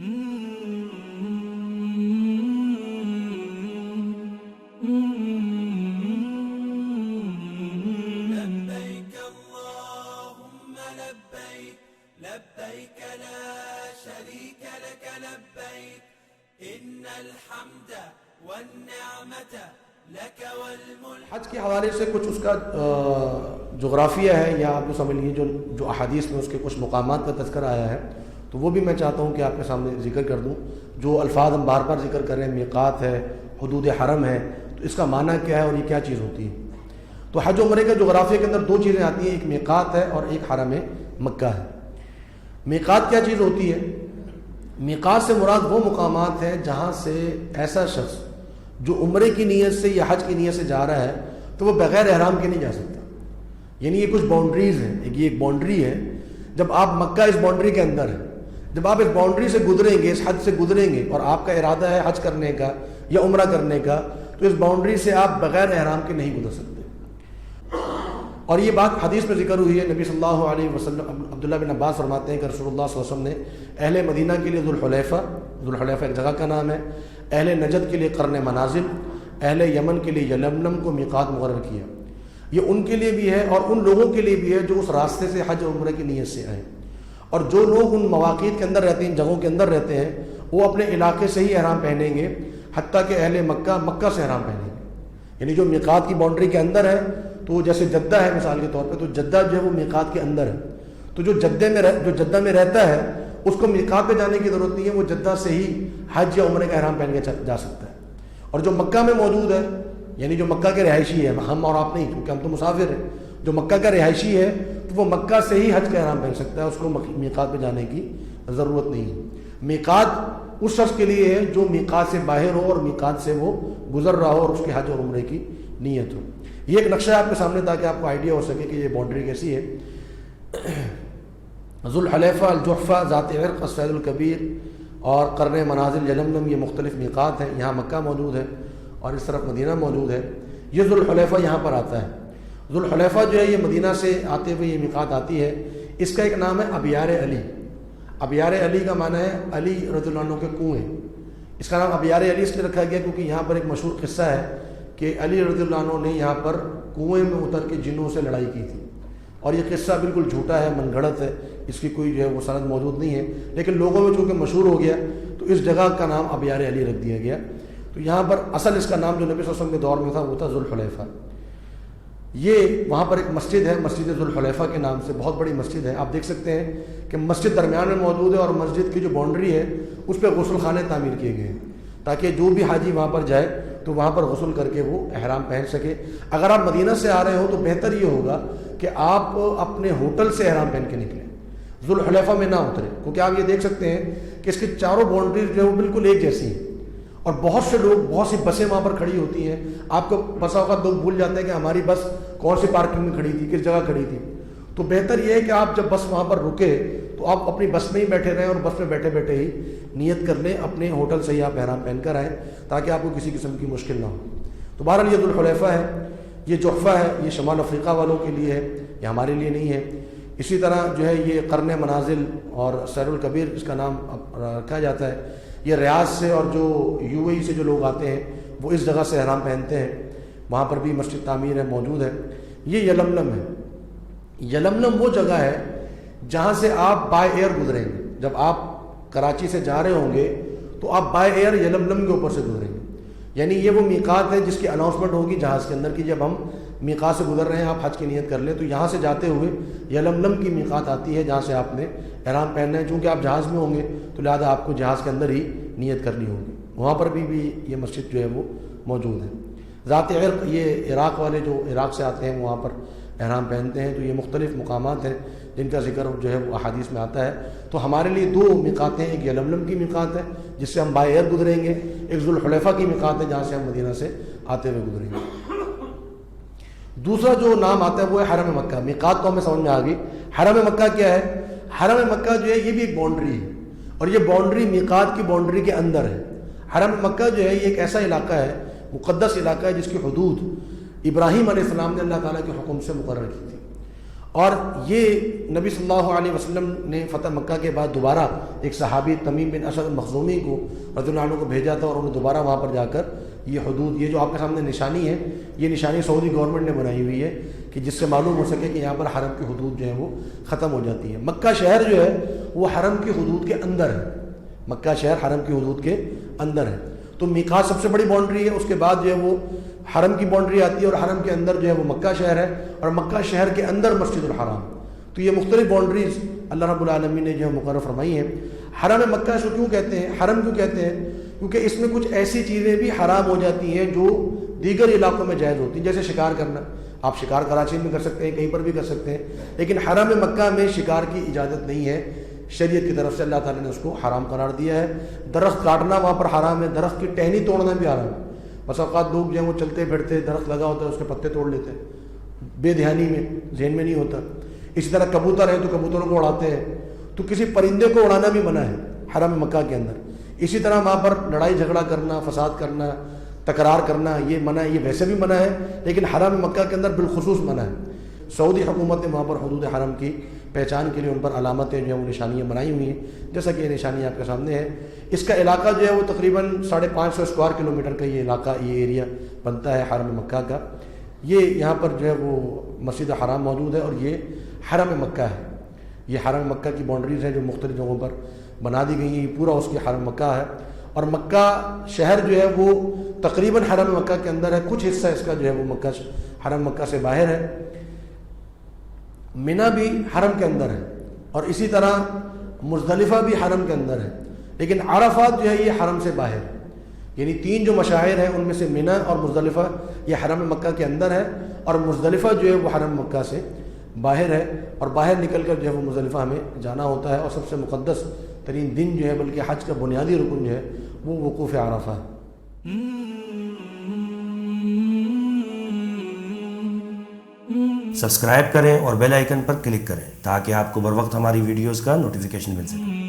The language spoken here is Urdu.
لبيك اللهم لبيك لبيك لا شريك لك لبيك إن الحمد والنعمة لك والملك. حج کے حوالے سے کچھ اس کا جغرافیہ ہے، یا آپ جو سمجھ لیجیے جو احادیث میں اس کے کچھ مقامات کا تذکرہ آیا ہے، تو وہ بھی میں چاہتا ہوں کہ آپ کے سامنے ذکر کر دوں. جو الفاظ ہم بار بار ذکر کر رہے ہیں، میقات ہے، حدود حرم ہے، تو اس کا معنی کیا ہے اور یہ کیا چیز ہوتی ہے. تو حج و عمرے کا جغرافیہ کے اندر دو چیزیں آتی ہیں، ایک میقات ہے اور ایک حرم مکہ ہے. میقات کیا چیز ہوتی ہے؟ میقات سے مراد وہ مقامات ہیں جہاں سے ایسا شخص جو عمرے کی نیت سے یا حج کی نیت سے جا رہا ہے تو وہ بغیر احرام کے نہیں جا سکتا. یعنی یہ کچھ باؤنڈریز ہیں، یہ ایک باؤنڈری ہے. جب آپ مکہ اس باؤنڈری کے اندر ہے، جب آپ اس باؤنڈری سے گزریں گے، اس حد سے گزریں گے اور آپ کا ارادہ ہے حج کرنے کا یا عمرہ کرنے کا، تو اس باؤنڈری سے آپ بغیر احرام کے نہیں گزر سکتے. اور یہ بات حدیث میں ذکر ہوئی ہے. نبی صلی اللہ علیہ وسلم، عبداللہ بن عباس فرماتے ہیں کہ رسول اللہ صلی اللہ علیہ وسلم نے اہل مدینہ کے لیے ذوالحلیفہ ایک جگہ کا نام ہے، اہل نجد کے لیے قرن منازل، اہل یمن کے لیے یلملم کو میقات مقرر کیا. یہ ان کے لیے بھی ہے اور ان لوگوں کے لیے بھی ہے جو اس راستے سے حج عمرے کی نیت سے آئیں. اور جو لوگ ان مواقیت کے اندر رہتے ہیں، ان جگہوں کے اندر رہتے ہیں، وہ اپنے علاقے سے ہی احرام پہنیں گے، حتیٰ کہ اہل مکہ سے احرام پہنیں گے. یعنی جو میقات کی باؤنڈری کے اندر ہے، تو جیسے جدہ ہے مثال کے طور پہ، تو جدہ جو ہے وہ میقات کے اندر ہے. تو جو جدہ میں رہتا ہے اس کو میقات پہ جانے کی ضرورت نہیں ہے، وہ جدہ سے ہی حج یا عمرے کا احرام پہن کے جا سکتا ہے. اور جو مکہ میں موجود ہے، یعنی جو مکہ کے رہائشی ہے، ہم اور آپ نہیں، کیونکہ ہم تو مسافر ہیں، جو مکہ کا رہائشی ہے تو وہ مکہ سے ہی حج کا احرام پہن سکتا ہے، اس کو میقات پہ جانے کی ضرورت نہیں ہے. میقات اس شخص کے لیے ہے جو میقات سے باہر ہو اور میقات سے وہ گزر رہا ہو اور اس کے حج اور عمرے کی نیت ہو. یہ ایک نقشہ آپ کے سامنے تاکہ آپ کو آئیڈیا ہو سکے کہ یہ باؤنڈری کیسی ہے. ذوالحلیفہ، الجحفہ، ذات عرق، السید الکبیر اور قرن منازل، یلملم، یہ مختلف میقات ہیں. یہاں مکہ موجود ہے اور اس طرف مدینہ موجود ہے. یہ ذوالحلیفہ یہاں پر آتا ہے. ذوالحلیفہ جو ہے یہ مدینہ سے آتے ہوئے یہ میقات آتی ہے. اس کا ایک نام ہے ابیار علی. ابیار علی کا معنی ہے علی رضی اللہ عنہ کے کنویں. اس کا نام ابیار علی اس لیے رکھا گیا کیونکہ یہاں پر ایک مشہور قصہ ہے کہ علی رضی اللہ عنہ نے یہاں پر کنویں میں اتر کے جنوں سے لڑائی کی تھی. اور یہ قصہ بالکل جھوٹا ہے، من گھڑت ہے، اس کی کوئی جو ہے وہ سند موجود نہیں ہے، لیکن لوگوں میں چونکہ مشہور ہو گیا تو اس جگہ کا نام ابیار علی رکھ دیا گیا. تو یہاں پر اصل اس کا نام جو نبی صلی اللہ علیہ وسلم کے دور میں تھا وہ تھا ذوالحلیفہ. یہ وہاں پر ایک مسجد ہے، مسجد ذوالحلیفہ کے نام سے، بہت بڑی مسجد ہے. آپ دیکھ سکتے ہیں کہ مسجد درمیان میں موجود ہے اور مسجد کی جو باؤنڈری ہے اس پہ غسل خانے تعمیر کیے گئے ہیں تاکہ جو بھی حاجی وہاں پر جائے تو وہاں پر غسل کر کے وہ احرام پہن سکے. اگر آپ مدینہ سے آ رہے ہو تو بہتر یہ ہوگا کہ آپ اپنے ہوٹل سے احرام پہن کے نکلیں، ذوالحلیفہ میں نہ اتریں، کیونکہ آپ یہ دیکھ سکتے ہیں کہ اس کی چاروں باؤنڈریز جو ہے وہ بالکل ایک جیسی ہیں اور بہت سے لوگ، بہت سی بسیں وہاں پر کھڑی ہوتی ہیں. آپ کو بسا اوقات لوگ بھول جاتے ہیں کہ ہماری بس کون سی پارکنگ میں کھڑی تھی، کس جگہ کھڑی تھی. تو بہتر یہ ہے کہ آپ جب بس وہاں پر رکے تو آپ اپنی بس میں ہی بیٹھے رہیں اور بس میں بیٹھے بیٹھے ہی نیت کر لیں، اپنے ہوٹل سے ہی آپ احرام پہن کر آئیں تاکہ آپ کو کسی قسم کی مشکل نہ ہو. تو بہرحال یہ ذوالحلیفہ ہے. یہ جحفہ ہے، یہ شمال افریقہ والوں کے لیے ہے، یہ ہمارے لیے نہیں ہے. اسی طرح جو ہے یہ قرن منازل اور سیر الکبیر اس کا نام رکھا جاتا ہے. یہ ریاض سے اور جو یو اے ای سے جو لوگ آتے ہیں وہ اس جگہ سے احرام پہنتے ہیں. وہاں پر بھی مسجد تعمیر ہے، موجود ہے. یہ یلملم ہے. یلملم وہ جگہ ہے جہاں سے آپ بائی ایئر گزریں گے. جب آپ کراچی سے جا رہے ہوں گے تو آپ بائی ایئر یلملم کے اوپر سے گزریں گے. یعنی یہ وہ میقات ہے جس کی اناؤنسمنٹ ہوگی جہاز کے اندر کہ جب ہم میقات سے گزر رہے ہیں، آپ حج کی نیت کر لیں. تو یہاں سے جاتے ہوئے یلملم کی میقات آتی ہے جہاں سے آپ نے احرام پہننا ہے. چونکہ آپ جہاز میں ہوں گے تو لہٰذا آپ کو جہاز کے اندر ہی نیت کرنی ہوگی. وہاں پر بھی یہ مسجد جو ہے وہ موجود ہے. ذات عرق، یہ عراق والے جو عراق سے آتے ہیں وہاں پر احرام پہنتے ہیں. تو یہ مختلف مقامات ہیں جن کا ذکر جو ہے وہ احادیث میں آتا ہے. تو ہمارے لیے دو میقات ہیں، ایک یلملم کی میقات ہے جس سے ہم بائی ایئر گزریں گے، ایک ذوالحلیفہ کی میقات ہے جہاں سے ہم مدینہ سے آتے ہوئے گزریں گے. دوسرا جو نام آتا ہے وہ ہے حرم مکہ. میقات تو ہمیں سمجھ میں آ گئی. حرم مکہ کیا ہے؟ حرم مکہ جو ہے یہ بھی ایک باؤنڈری ہے اور یہ باؤنڈری میقات کی باؤنڈری کے اندر ہے. حرم مکہ جو ہے یہ ایک ایسا علاقہ ہے، مقدس علاقہ ہے جس کی حدود ابراہیم علیہ السلام نے اللہ تعالیٰ کے حکم سے مقرر کی تھی. اور یہ نبی صلی اللہ علیہ وسلم نے فتح مکہ کے بعد دوبارہ ایک صحابی تمیم بن اسد مخزومی کو رضی اللہ عنہ کو بھیجا تھا، اور انہوں نے دوبارہ وہاں پر جا کر یہ حدود، یہ جو آپ کے سامنے نشانی ہے، یہ نشانی سعودی گورنمنٹ نے بنائی ہوئی ہے کہ جس سے معلوم ہو سکے کہ یہاں پر حرم کی حدود جو ہے وہ ختم ہو جاتی ہے۔ مکہ شہر جو ہے وہ حرم کی حدود کے اندر ہے، مکہ شہر حرم کی حدود کے اندر ہے۔ تو میقات سب سے بڑی باؤنڈری ہے، اس کے بعد جو ہے وہ حرم کی باؤنڈری آتی ہے، اور حرم کے اندر جو ہے وہ مکہ شہر ہے، اور مکہ شہر کے اندر مسجد الحرام۔ تو یہ مختلف باؤنڈریز اللہ رب العالمین نے جو ہے مقرر فرمائی ہیں۔ حرم مکہ اس کو کیوں کہتے ہیں، حرم کیوں کہتے ہیں؟ کیونکہ اس میں کچھ ایسی چیزیں بھی حرام ہو جاتی ہیں جو دیگر علاقوں میں جائز ہوتی ہیں، جیسے شکار کرنا۔ آپ شکار کراچی میں کر سکتے ہیں، کہیں پر بھی کر سکتے ہیں، لیکن حرم مکہ میں شکار کی اجازت نہیں ہے، شریعت کی طرف سے اللہ تعالیٰ نے اس کو حرام قرار دیا ہے۔ درخت کاٹنا وہاں پر حرام ہے، درخت کی ٹہنی توڑنا بھی حرام ہے۔ بس اوقات لوگ جو ہیں وہ چلتے پھرتے، درخت لگا ہوتا ہے اس کے پتے توڑ لیتے ہیں، بے دھیانی میں، ذہن میں نہیں ہوتا۔ اسی طرح کبوتر ہے تو کبوتروں کو اڑاتے ہیں، تو کسی پرندے کو اڑانا بھی منع ہے حرم مکہ کے اندر۔ اسی طرح وہاں پر لڑائی جھگڑا کرنا، فساد کرنا، تکرار کرنا، یہ منع ہے، یہ ویسے بھی منع ہے، لیکن حرم مکہ کے اندر بالخصوص منع ہے۔ سعودی حکومت نے وہاں پر حدود حرم کی پہچان کے لیے ان پر علامتیں جو ہیں وہ نشانیاں بنائی ہوئی ہیں، جیسا کہ یہ نشانی آپ کے سامنے ہے۔ اس کا علاقہ جو ہے وہ تقریباً 550 اسکوائر کلومیٹر کا یہ علاقہ، یہ ایریا بنتا ہے حرم مکہ کا۔ یہ یہاں پر جو ہے وہ مسجد حرام موجود ہے، اور یہ حرم مکہ ہے۔ یہ حرم مکہ کی باؤنڈریز ہیں جو مختلف جگہوں پر بنا دی گئی ہیں، یہ پورا اس کی حرم مکہ ہے۔ اور مکہ شہر جو ہے وہ تقریباً حرم مکہ کے اندر ہے، کچھ حصہ اس کا جو ہے وہ مکہ حرم مکہ سے باہر ہے۔ منی بھی حرم کے اندر ہے، اور اسی طرح مزدلفہ بھی حرم کے اندر ہے، لیکن عرفات جو ہے یہ حرم سے باہر ہے۔ یعنی 3 جو مشاعر ہیں ان میں سے منی اور مزدلفہ یہ حرم مکہ کے اندر ہے، اور مزدلفہ جو ہے وہ حرم مکہ سے باہر ہے، اور باہر نکل کر جو ہے وہ مزدلفہ ہمیں جانا ہوتا ہے۔ اور سب سے مقدس ترین دن جو ہے، بلکہ حج کا بنیادی رکن جو ہے وہ وقوف عرفہ ہے۔ سبسکرائب کریں اور بیل آئیکن پر کلک کریں تاکہ آپ کو بر وقت ہماری ویڈیوز کا نوٹیفیکیشن مل سکے۔